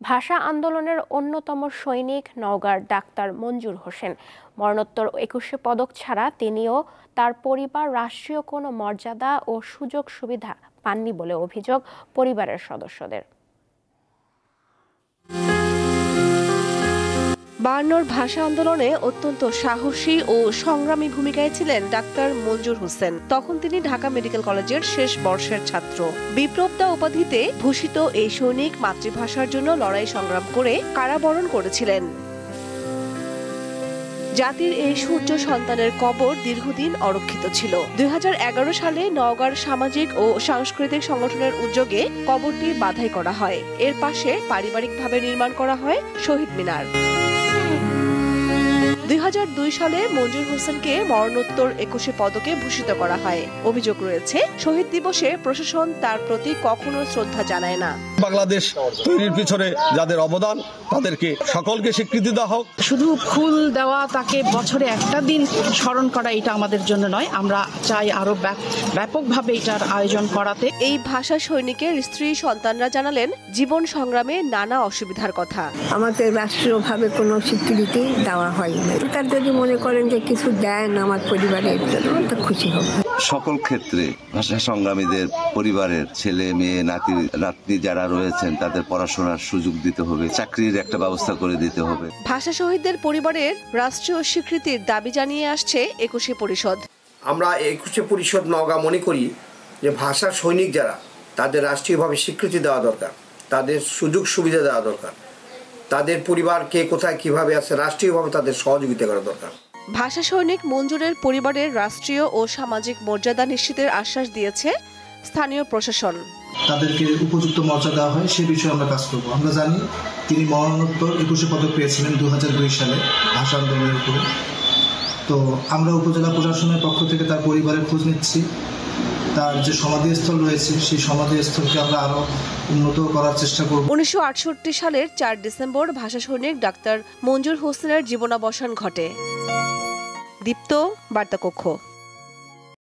ভাষা আন্দোলনের অন্যতম সৈনিক নওগাঁর ডাক্তার মঞ্জুর হোসেন। মরণোত্তর 21শে পদক ছাড়া তিনিও তার পরিবার রাষ্ট্রীয় কোনো মর্যাদা ও সুযোগ সুবিধা পাননি বলে অভিযোগ পরিবারের সদস্যদের। 52 ভাষা আন্দোলনে অত্যন্ত সাহসী ও সংগ্রামী ভূমিকায় ছিলেন ডাক্তার মঞ্জুর হোসেন। তখন তিনি ঢাকা মেডিকেল কলেজের শেষ বর্ষের ছাত্র। বিপ্লবদা উপাধিতে ভূষিত এই সৈনিক মাতৃভাষার জন্য লড়াই সংগ্রাম করে কারাবরণ করেছিলেন। জাতির এই সূর্য সন্তানের কবর দীর্ঘদিন অরক্ষিত ছিল। 2011 সালে নওগাঁর সামাজিক ও সাংস্কৃতিক সংগঠনের উদ্যোগে কবরটি বাধাই করা হয়। এর পাশে পারিবারিকভাবে নির্মাণ করা হয় শহীদ মিনার। 2002 সালে মঞ্জুর হোসেনকে মরণোত্তর 21শে পদকে ভূষিত করা হয়। অভিযোগ রয়েছে, শহীদ দিবসে প্রশাসন তার প্রতি কখনো শ্রদ্ধা জানায় না। বাংলাদেশ তৈরির পিছনে যাদের অবদান তাদেরকে সকলকে স্বীকৃতি দেওয়া হোক। শুধু ফুল দেওয়া, তাকে বছরে একটা দিন স্মরণ করা, এটা আমাদের জন্য নয়। আমরা চাই আরো ব্যাপকভাবে এটার আয়োজন করাতে। এই ভাষা সৈনিকের স্ত্রী সন্তানরা জানালেন জীবন সংগ্রামে নানা অসুবিধার কথা। আমাদের রাষ্ট্রীয়ভাবে কোনো স্বীকৃতি দেওয়া হয়নি। তার যদি মনে করেন যে কিছু দেন আমার পরিবারের জন্য, তো খুশি হব। সকল ক্ষেত্রে ভাষা সংগ্রামীদের পরিবারের ছেলে মেয়ে নাতনি যারা রয়েছেন তাদের পড়াশোনার সুযোগ দিতে হবে, চাকরির একটা ব্যবস্থা করে দিতে হবে। ভাষা শহীদদের পরিবারের রাষ্ট্রীয় স্বীকৃতির দাবি জানিয়ে আসছে 21শে পরিষদ। আমরা 21শে পরিষদ নওগাঁ মনে করি যে ভাষা সৈনিক যারা, তাদের রাষ্ট্রীয়ভাবে স্বীকৃতি দেওয়া দরকার, তাদের সুযোগ সুবিধা দেওয়া দরকার, তাদের পরিবার কে কোথায় কিভাবে আছে রাষ্ট্রীয়ভাবে তাদের সহযোগিতা করা দরকার। ভাষা সৈনিক মঞ্জুরের পরিবারের রাষ্ট্রীয় ও সামাজিক মর্যাদা নিশ্চিতের আশ্বাস দিয়েছে স্থানীয় প্রশাসন। তাদেরকে উপযুক্ত মর্যাদা দেওয়া হয় সে বিষয়ে আমরা কাজ করব। আমরা জানি তিনি মরণোত্তর 21শে পদক পেয়েছিলেন 2002 সালে ভাষা আন্দোলনের উপরে। তো আমরা উপজেলা প্রশাসনের পক্ষ থেকে তার পরিবারের খোঁজ নিচ্ছি। তার যে সমাধিস্থল রয়েছে সেই সমাধিস্থলকে আমরা আরো উন্নত করার চেষ্টা করব। 1968 সালের 4 ডিসেম্বর ভাষা সৈনিক ডাক্তার মঞ্জুর হোসেনের জীবনাবসান ঘটে। দীপ্ত বার্তা কক্ষ।